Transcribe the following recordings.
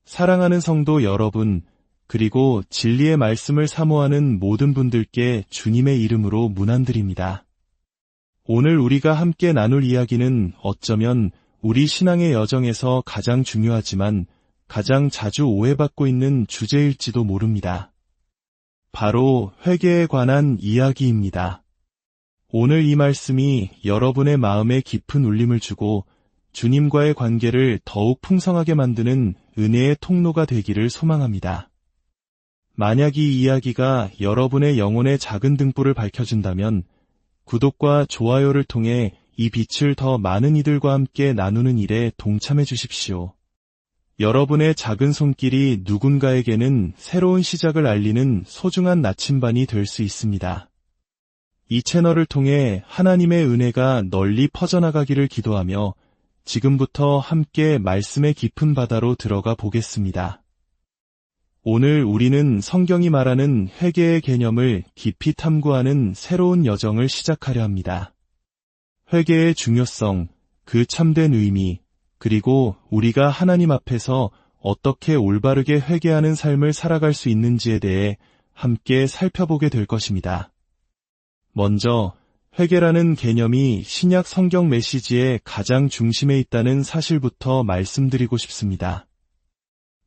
사랑하는 성도 여러분, 그리고 진리의 말씀을 사모하는 모든 분들께 주님의 이름으로 문안드립니다. 오늘 우리가 함께 나눌 이야기는 어쩌면 우리 신앙의 여정에서 가장 중요하지만 가장 자주 오해받고 있는 주제일지도 모릅니다. 바로 회개에 관한 이야기입니다. 오늘 이 말씀이 여러분의 마음에 깊은 울림을 주고 주님과의 관계를 더욱 풍성하게 만드는 은혜의 통로가 되기를 소망합니다. 만약 이 이야기가 여러분의 영혼의 작은 등불을 밝혀준다면 구독과 좋아요를 통해 이 빛을 더 많은 이들과 함께 나누는 일에 동참해 주십시오. 여러분의 작은 손길이 누군가에게는 새로운 시작을 알리는 소중한 나침반이 될 수 있습니다. 이 채널을 통해 하나님의 은혜가 널리 퍼져나가기를 기도하며 지금부터 함께 말씀의 깊은 바다로 들어가 보겠습니다. 오늘 우리는 성경이 말하는 회개의 개념을 깊이 탐구하는 새로운 여정을 시작하려 합니다. 회개의 중요성, 그 참된 의미, 그리고 우리가 하나님 앞에서 어떻게 올바르게 회개하는 삶을 살아갈 수 있는지에 대해 함께 살펴보게 될 것입니다. 먼저 회개라는 개념이 신약 성경 메시지의 가장 중심에 있다는 사실부터 말씀드리고 싶습니다.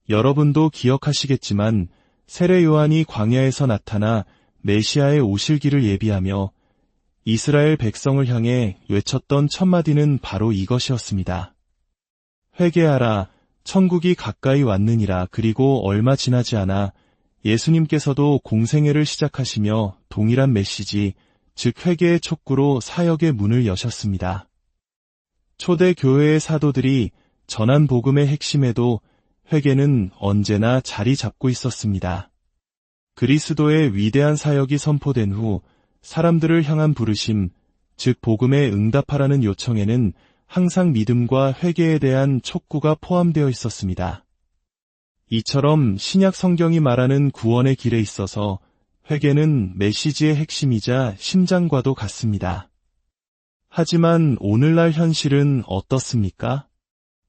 여러분도 기억하시겠지만 세례 요한이 광야에서 나타나 메시아의 오실 길을 예비하며 이스라엘 백성을 향해 외쳤던 첫 마디는 바로 이것이었습니다. 회개하라, 천국이 가까이 왔느니라. 그리고 얼마 지나지 않아 예수님께서도 공생애를 시작하시며 동일한 메시지, 즉 회개의 촉구로 사역의 문을 여셨습니다. 초대 교회의 사도들이 전한 복음의 핵심에도 회개는 언제나 자리 잡고 있었습니다. 그리스도의 위대한 사역이 선포된 후 사람들을 향한 부르심, 즉 복음에 응답하라는 요청에는 항상 믿음과 회개에 대한 촉구가 포함되어 있었습니다. 이처럼 신약 성경이 말하는 구원의 길에 있어서 회개는 메시지의 핵심이자 심장과도 같습니다. 하지만 오늘날 현실은 어떻습니까?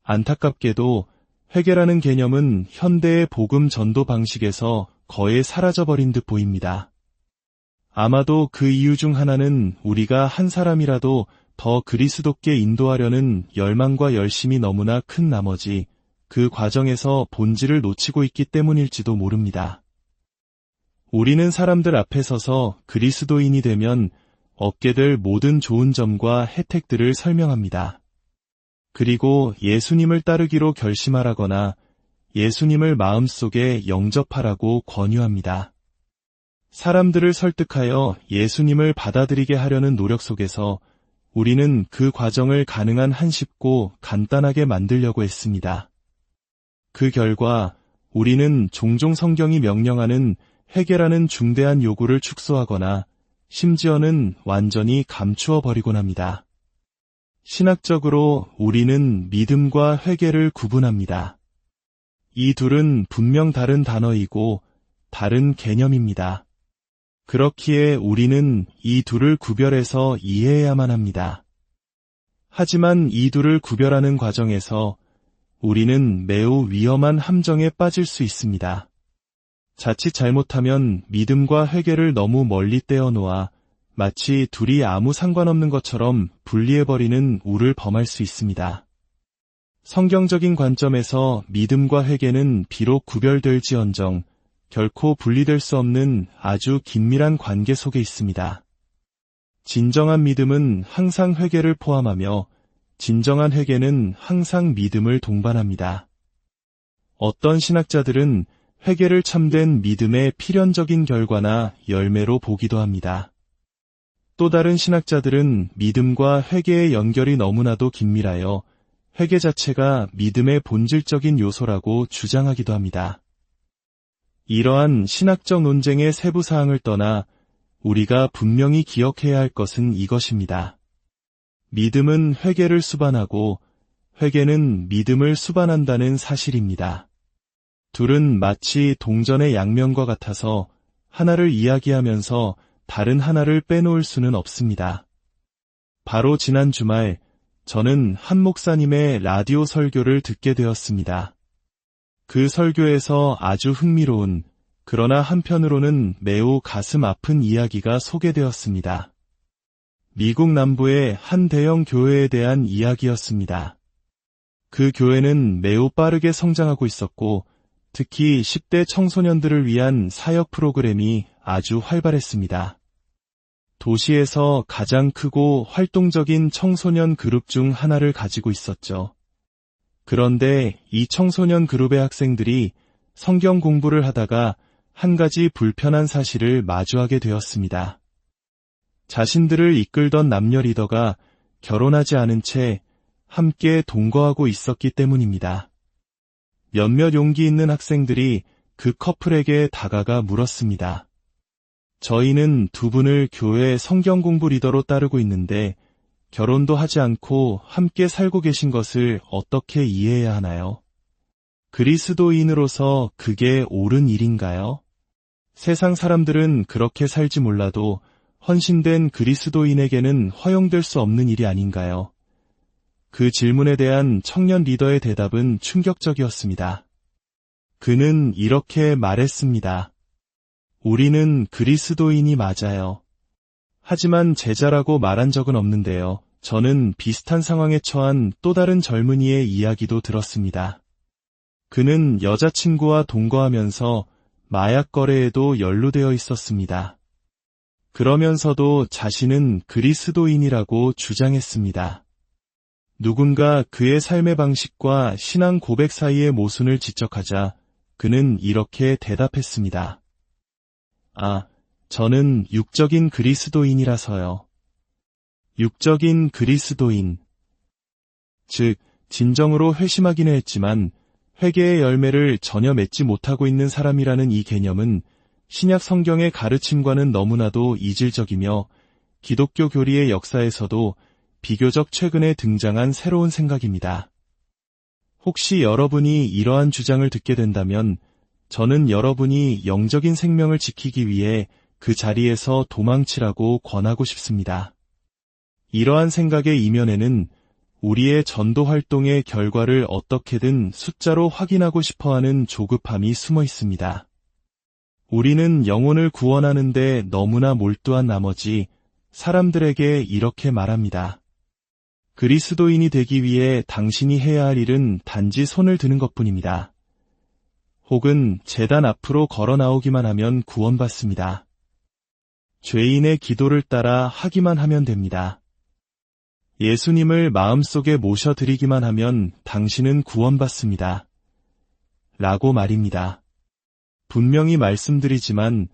안타깝게도 회개라는 개념은 현대의 복음 전도 방식에서 거의 사라져버린 듯 보입니다. 아마도 그 이유 중 하나는 우리가 한 사람이라도 더 그리스도께 인도하려는 열망과 열심이 너무나 큰 나머지 그 과정에서 본질을 놓치고 있기 때문일지도 모릅니다. 우리는 사람들 앞에 서서 그리스도인이 되면 얻게 될 모든 좋은 점과 혜택들을 설명합니다. 그리고 예수님을 따르기로 결심하라거나 예수님을 마음속에 영접하라고 권유합니다. 사람들을 설득하여 예수님을 받아들이게 하려는 노력 속에서 우리는 그 과정을 가능한 한 쉽고 간단하게 만들려고 했습니다. 그 결과 우리는 종종 성경이 명령하는 회개라는 중대한 요구를 축소하거나 심지어는 완전히 감추어 버리곤 합니다. 신학적으로 우리는 믿음과 회개를 구분합니다. 이 둘은 분명 다른 단어이고 다른 개념입니다. 그렇기에 우리는 이 둘을 구별해서 이해해야만 합니다. 하지만 이 둘을 구별하는 과정에서 우리는 매우 위험한 함정에 빠질 수 있습니다. 자칫 잘못하면 믿음과 회개를 너무 멀리 떼어놓아 마치 둘이 아무 상관없는 것처럼 분리해버리는 우를 범할 수 있습니다. 성경적인 관점에서 믿음과 회개는 비록 구별될지언정 결코 분리될 수 없는 아주 긴밀한 관계 속에 있습니다. 진정한 믿음은 항상 회개를 포함하며 진정한 회개는 항상 믿음을 동반합니다. 어떤 신학자들은 회개를 참된 믿음의 필연적인 결과나 열매로 보기도 합니다. 또 다른 신학자들은 믿음과 회개의 연결이 너무나도 긴밀하여 회개 자체가 믿음의 본질적인 요소라고 주장하기도 합니다. 이러한 신학적 논쟁의 세부 사항을 떠나 우리가 분명히 기억해야 할 것은 이것입니다. 믿음은 회개를 수반하고 회개는 믿음을 수반한다는 사실입니다. 둘은 마치 동전의 양면과 같아서 하나를 이야기하면서 다른 하나를 빼놓을 수는 없습니다. 바로 지난 주말 저는 한 목사님의 라디오 설교를 듣게 되었습니다. 그 설교에서 아주 흥미로운, 그러나 한편으로는 매우 가슴 아픈 이야기가 소개되었습니다. 미국 남부의 한 대형 교회에 대한 이야기였습니다. 그 교회는 매우 빠르게 성장하고 있었고, 특히 10대 청소년들을 위한 사역 프로그램이 아주 활발했습니다. 도시에서 가장 크고 활동적인 청소년 그룹 중 하나를 가지고 있었죠. 그런데 이 청소년 그룹의 학생들이 성경 공부를 하다가 한 가지 불편한 사실을 마주하게 되었습니다. 자신들을 이끌던 남녀 리더가 결혼하지 않은 채 함께 동거하고 있었기 때문입니다. 몇몇 용기 있는 학생들이 그 커플에게 다가가 물었습니다. 저희는 두 분을 교회 성경 공부 리더로 따르고 있는데 결혼도 하지 않고 함께 살고 계신 것을 어떻게 이해해야 하나요? 그리스도인으로서 그게 옳은 일인가요? 세상 사람들은 그렇게 살지 몰라도 헌신된 그리스도인에게는 허용될 수 없는 일이 아닌가요? 그 질문에 대한 청년 리더의 대답은 충격적이었습니다. 그는 이렇게 말했습니다. 우리는 그리스도인이 맞아요. 하지만 제자라고 말한 적은 없는데요. 저는 비슷한 상황에 처한 또 다른 젊은이의 이야기도 들었습니다. 그는 여자친구와 동거하면서 마약 거래에도 연루되어 있었습니다. 그러면서도 자신은 그리스도인이라고 주장했습니다. 누군가 그의 삶의 방식과 신앙 고백 사이의 모순을 지적하자 그는 이렇게 대답했습니다. 저는 육적인 그리스도인이라서요. 육적인 그리스도인. 즉, 진정으로 회심하기는 했지만 회개의 열매를 전혀 맺지 못하고 있는 사람이라는 이 개념은 신약 성경의 가르침과는 너무나도 이질적이며 기독교 교리의 역사에서도 비교적 최근에 등장한 새로운 생각입니다. 혹시 여러분이 이러한 주장을 듣게 된다면 저는 여러분이 영적인 생명을 지키기 위해 그 자리에서 도망치라고 권하고 싶습니다. 이러한 생각의 이면에는 우리의 전도 활동의 결과를 어떻게든 숫자로 확인하고 싶어하는 조급함이 숨어 있습니다. 우리는 영혼을 구원하는 데 너무나 몰두한 나머지 사람들에게 이렇게 말합니다. 그리스도인이 되기 위해 당신이 해야 할 일은 단지 손을 드는 것뿐입니다. 혹은 제단 앞으로 걸어 나오기만 하면 구원받습니다. 죄인의 기도를 따라 하기만 하면 됩니다. 예수님을 마음속에 모셔드리기만 하면 당신은 구원받습니다. 라고 말입니다. 분명히 말씀드리지만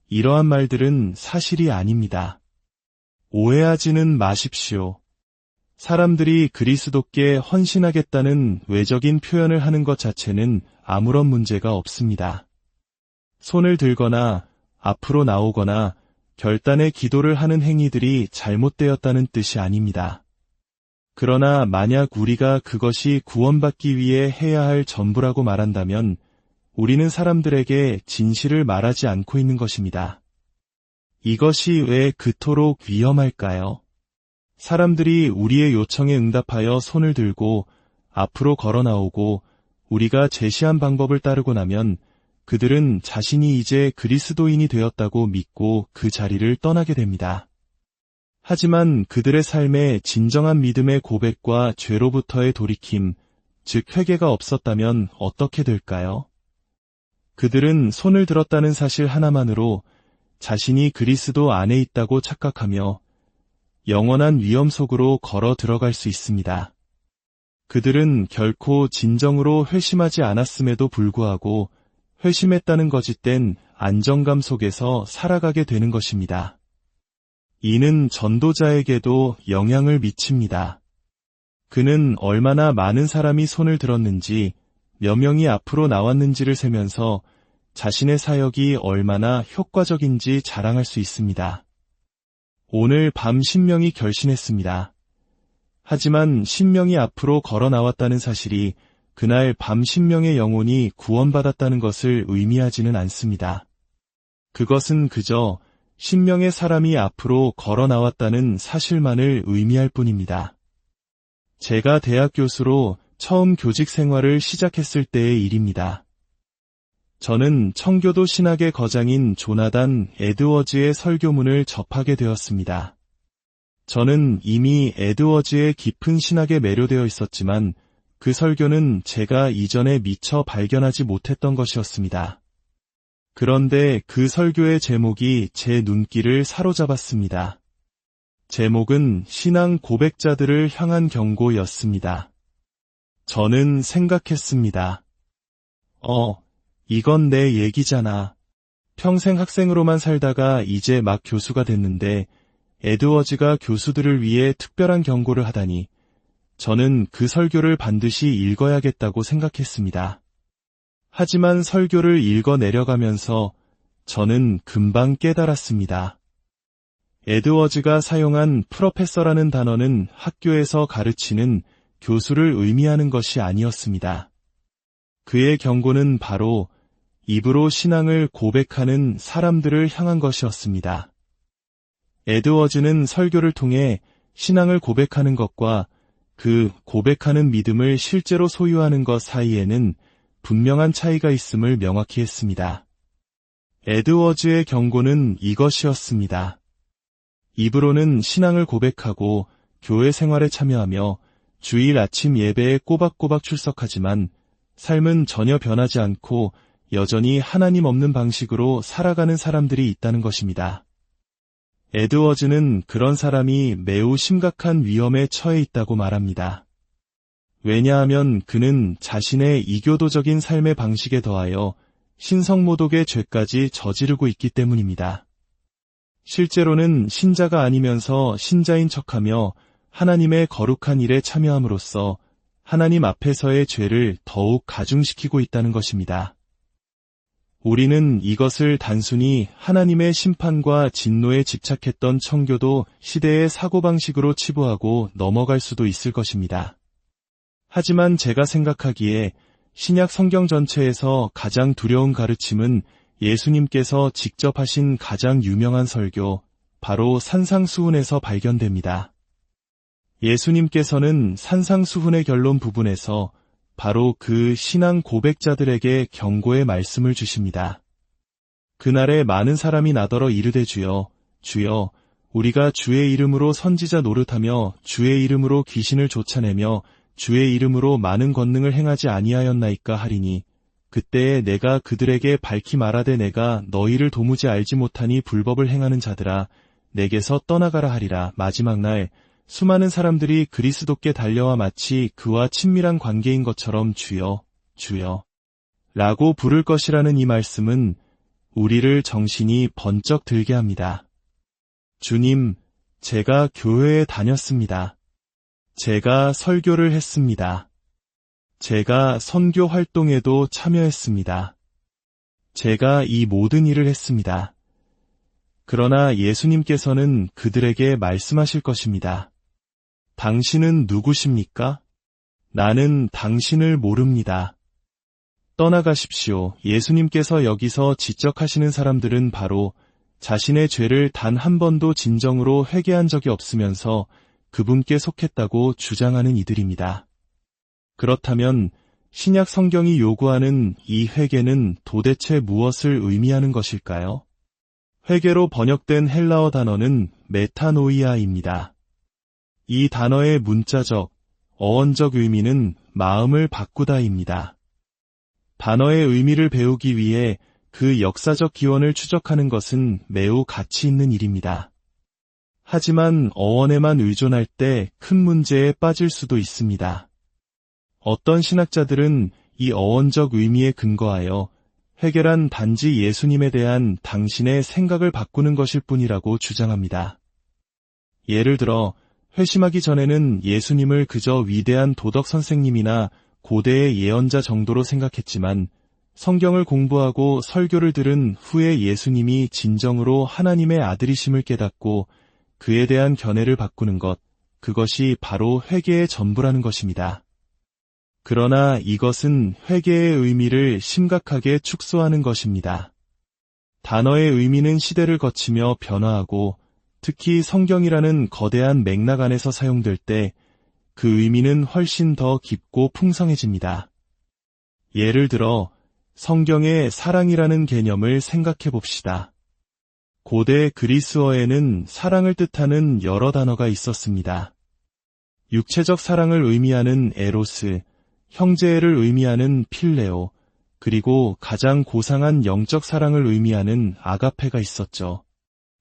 이러한 말들은 사실이 아닙니다. 오해하지는 마십시오. 사람들이 그리스도께 헌신하겠다는 외적인 표현을 하는 것 자체는 아무런 문제가 없습니다. 손을 들거나 앞으로 나오거나 결단의 기도를 하는 행위들이 잘못되었다는 뜻이 아닙니다. 그러나 만약 우리가 그것이 구원받기 위해 해야 할 전부라고 말한다면 우리는 사람들에게 진실을 말하지 않고 있는 것입니다. 이것이 왜 그토록 위험할까요? 사람들이 우리의 요청에 응답하여 손을 들고 앞으로 걸어 나오고 우리가 제시한 방법을 따르고 나면 그들은 자신이 이제 그리스도인이 되었다고 믿고 그 자리를 떠나게 됩니다. 하지만 그들의 삶에 진정한 믿음의 고백과 죄로부터의 돌이킴, 즉 회개가 없었다면 어떻게 될까요? 그들은 손을 들었다는 사실 하나만으로 자신이 그리스도 안에 있다고 착각하며 영원한 위험 속으로 걸어 들어갈 수 있습니다. 그들은 결코 진정으로 회심하지 않았음에도 불구하고 회심했다는 거짓된 안정감 속에서 살아가게 되는 것입니다. 이는 전도자에게도 영향을 미칩니다. 그는 얼마나 많은 사람이 손을 들었는지, 몇 명이 앞으로 나왔는지를 세면서 자신의 사역이 얼마나 효과적인지 자랑할 수 있습니다. 오늘 밤 10명이 결신했습니다. 하지만 10명이 앞으로 걸어 나왔다는 사실이 그날 밤 10명의 영혼이 구원받았다는 것을 의미하지는 않습니다. 그것은 그저 10명의 사람이 앞으로 걸어 나왔다는 사실만을 의미할 뿐입니다. 제가 대학 교수로 처음 교직 생활을 시작했을 때의 일입니다. 저는 청교도 신학의 거장인 조나단 에드워즈의 설교문을 접하게 되었습니다. 저는 이미 에드워즈의 깊은 신학에 매료되어 있었지만 그 설교는 제가 이전에 미처 발견하지 못했던 것이었습니다. 그런데 그 설교의 제목이 제 눈길을 사로잡았습니다. 제목은 신앙 고백자들을 향한 경고였습니다. 저는 생각했습니다. 이건 내 얘기잖아. 평생 학생으로만 살다가 이제 막 교수가 됐는데 에드워즈가 교수들을 위해 특별한 경고를 하다니 저는 그 설교를 반드시 읽어야겠다고 생각했습니다. 하지만 설교를 읽어 내려가면서 저는 금방 깨달았습니다. 에드워즈가 사용한 프로페서라는 단어는 학교에서 가르치는 교수를 의미하는 것이 아니었습니다. 그의 경고는 바로 입으로 신앙을 고백하는 사람들을 향한 것이었습니다. 에드워즈는 설교를 통해 신앙을 고백하는 것과 그 고백하는 믿음을 실제로 소유하는 것 사이에는 분명한 차이가 있음을 명확히 했습니다. 에드워즈의 경고는 이것이었습니다. 입으로는 신앙을 고백하고 교회 생활에 참여하며 주일 아침 예배에 꼬박꼬박 출석하지만 삶은 전혀 변하지 않고 여전히 하나님 없는 방식으로 살아가는 사람들이 있다는 것입니다. 에드워즈는 그런 사람이 매우 심각한 위험에 처해 있다고 말합니다. 왜냐하면 그는 자신의 이교도적인 삶의 방식에 더하여 신성모독의 죄까지 저지르고 있기 때문입니다. 실제로는 신자가 아니면서 신자인 척하며 하나님의 거룩한 일에 참여함으로써 하나님 앞에서의 죄를 더욱 가중시키고 있다는 것입니다. 우리는 이것을 단순히 하나님의 심판과 진노에 집착했던 청교도 시대의 사고방식으로 치부하고 넘어갈 수도 있을 것입니다. 하지만 제가 생각하기에 신약 성경 전체에서 가장 두려운 가르침은 예수님께서 직접 하신 가장 유명한 설교, 바로 산상수훈에서 발견됩니다. 예수님께서는 산상수훈의 결론 부분에서 바로 그 신앙 고백자들에게 경고의 말씀을 주십니다. 그날에 많은 사람이 나더러 이르되 주여, 주여, 우리가 주의 이름으로 선지자 노릇하며 주의 이름으로 귀신을 쫓아내며 주의 이름으로 많은 권능을 행하지 아니하였나이까 하리니 그때에 내가 그들에게 밝히 말하되 내가 너희를 도무지 알지 못하니 불법을 행하는 자들아 내게서 떠나가라 하리라. 마지막 날 수많은 사람들이 그리스도께 달려와 마치 그와 친밀한 관계인 것처럼 주여, 주여 라고 부를 것이라는 이 말씀은 우리를 정신이 번쩍 들게 합니다. 주님, 제가 교회에 다녔습니다. 제가 설교를 했습니다. 제가 선교 활동에도 참여했습니다. 제가 이 모든 일을 했습니다. 그러나 예수님께서는 그들에게 말씀하실 것입니다. 당신은 누구십니까? 나는 당신을 모릅니다. 떠나가십시오. 예수님께서 여기서 지적하시는 사람들은 바로 자신의 죄를 단 한 번도 진정으로 회개한 적이 없으면서 그분께 속했다고 주장하는 이들입니다. 그렇다면 신약 성경이 요구하는 이 회개는 도대체 무엇을 의미하는 것일까요? 회개로 번역된 헬라어 단어는 메타노이아입니다. 이 단어의 문자적, 어원적 의미는 마음을 바꾸다입니다. 단어의 의미를 배우기 위해 그 역사적 기원을 추적하는 것은 매우 가치 있는 일입니다. 하지만 어원에만 의존할 때 큰 문제에 빠질 수도 있습니다. 어떤 신학자들은 이 어원적 의미에 근거하여 회개란 단지 예수님에 대한 당신의 생각을 바꾸는 것일 뿐이라고 주장합니다. 예를 들어 회심하기 전에는 예수님을 그저 위대한 도덕 선생님이나 고대의 예언자 정도로 생각했지만 성경을 공부하고 설교를 들은 후에 예수님이 진정으로 하나님의 아들이심을 깨닫고 그에 대한 견해를 바꾸는 것, 그것이 바로 회개의 전부라는 것입니다. 그러나 이것은 회개의 의미를 심각하게 축소하는 것입니다. 단어의 의미는 시대를 거치며 변화하고 특히 성경이라는 거대한 맥락 안에서 사용될 때 그 의미는 훨씬 더 깊고 풍성해집니다. 예를 들어 성경의 사랑이라는 개념을 생각해 봅시다. 고대 그리스어에는 사랑을 뜻하는 여러 단어가 있었습니다. 육체적 사랑을 의미하는 에로스, 형제애를 의미하는 필레오, 그리고 가장 고상한 영적 사랑을 의미하는 아가페가 있었죠.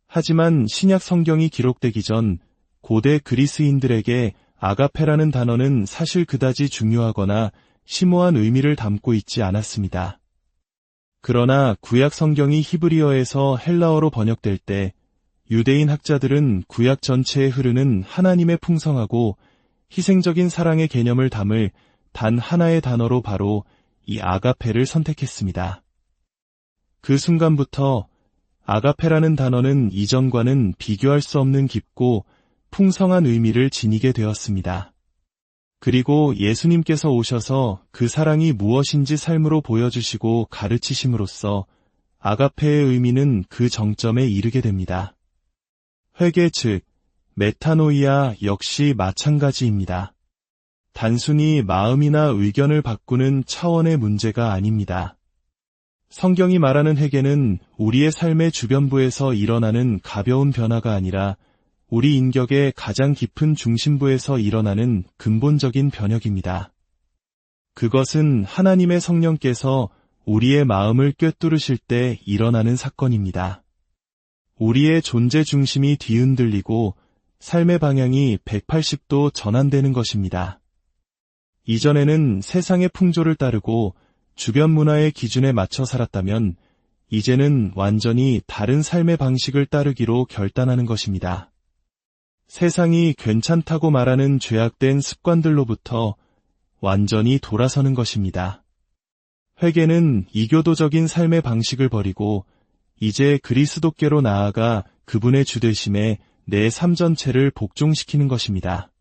하지만 신약 성경이 기록되기 전 고대 그리스인들에게 아가페라는 단어는 사실 그다지 중요하거나 심오한 의미를 담고 있지 않았습니다. 그러나 구약 성경이 히브리어에서 헬라어로 번역될 때 유대인 학자들은 구약 전체에 흐르는 하나님의 풍성하고 희생적인 사랑의 개념을 담을 단 하나의 단어로 바로 이 아가페를 선택했습니다. 그 순간부터 아가페라는 단어는 이전과는 비교할 수 없는 깊고 풍성한 의미를 지니게 되었습니다. 그리고 예수님께서 오셔서 그 사랑이 무엇인지 삶으로 보여주시고 가르치심으로써 아가페의 의미는 그 정점에 이르게 됩니다. 회개 즉 메타노이아 역시 마찬가지입니다. 단순히 마음이나 의견을 바꾸는 차원의 문제가 아닙니다. 성경이 말하는 회개는 우리의 삶의 주변부에서 일어나는 가벼운 변화가 아니라 우리 인격의 가장 깊은 중심부에서 일어나는 근본적인 변혁입니다. 그것은 하나님의 성령께서 우리의 마음을 꿰뚫으실 때 일어나는 사건입니다. 우리의 존재 중심이 뒤흔들리고 삶의 방향이 180도 전환되는 것입니다. 이전에는 세상의 풍조를 따르고 주변 문화의 기준에 맞춰 살았다면 이제는 완전히 다른 삶의 방식을 따르기로 결단하는 것입니다. 세상이 괜찮다고 말하는 죄악된 습관들로부터 완전히 돌아서는 것입니다. 회개는 이교도적인 삶의 방식을 버리고 이제 그리스도께로 나아가 그분의 주되심에 내 삶 전체를 복종시키는 것입니다.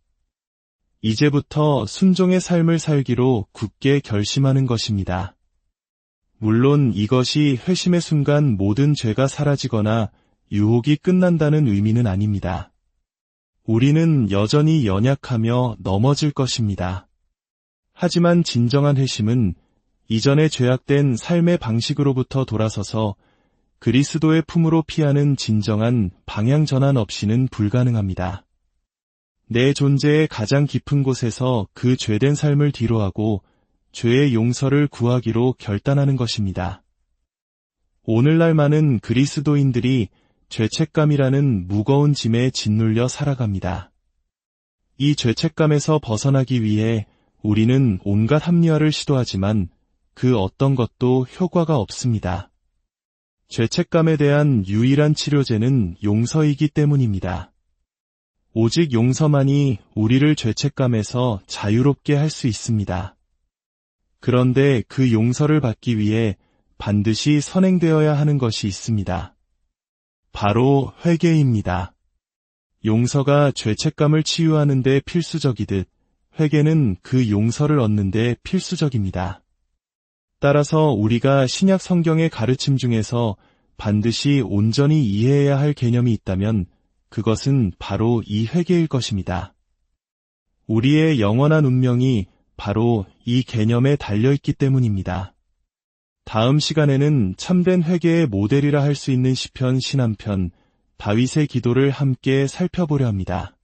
이제부터 순종의 삶을 살기로 굳게 결심하는 것입니다. 물론 이것이 회심의 순간 모든 죄가 사라지거나 유혹이 끝난다는 의미는 아닙니다. 우리는 여전히 연약하며 넘어질 것입니다. 하지만 진정한 회심은 이전의 죄악된 삶의 방식으로부터 돌아서서 그리스도의 품으로 피하는 진정한 방향 전환 없이는 불가능합니다. 내 존재의 가장 깊은 곳에서 그 죄된 삶을 뒤로하고 죄의 용서를 구하기로 결단하는 것입니다. 오늘날 많은 그리스도인들이 죄책감이라는 무거운 짐에 짓눌려 살아갑니다. 이 죄책감에서 벗어나기 위해 우리는 온갖 합리화를 시도하지만 그 어떤 것도 효과가 없습니다. 죄책감에 대한 유일한 치료제는 용서이기 때문입니다. 오직 용서만이 우리를 죄책감에서 자유롭게 할 수 있습니다. 그런데 그 용서를 받기 위해 반드시 선행되어야 하는 것이 있습니다. 바로 회개입니다. 용서가 죄책감을 치유하는 데 필수적이듯 회개는 그 용서를 얻는 데 필수적입니다. 따라서 우리가 신약 성경의 가르침 중에서 반드시 온전히 이해해야 할 개념이 있다면 그것은 바로 이 회개일 것입니다. 우리의 영원한 운명이 바로 이 개념에 달려있기 때문입니다. 다음 시간에는 참된 회개의 모델이라 할 수 있는 시편 신한편 다윗의 기도를 함께 살펴보려 합니다.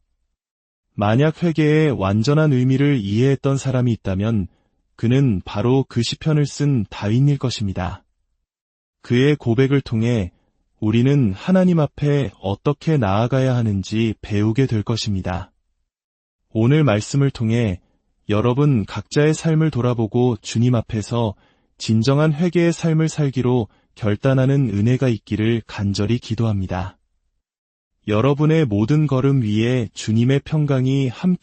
만약 회개의 완전한 의미를 이해했던 사람이 있다면 그는 바로 그 시편을 쓴 다윗일 것입니다. 그의 고백을 통해 우리는 하나님 앞에 어떻게 나아가야 하는지 배우게 될 것입니다. 오늘 말씀을 통해 여러분 각자의 삶을 돌아보고 주님 앞에서 진정한 회개의 삶을 살기로 결단하는 은혜가 있기를 간절히 기도합니다. 여러분의 모든 걸음 위에 주님의 평강이 함께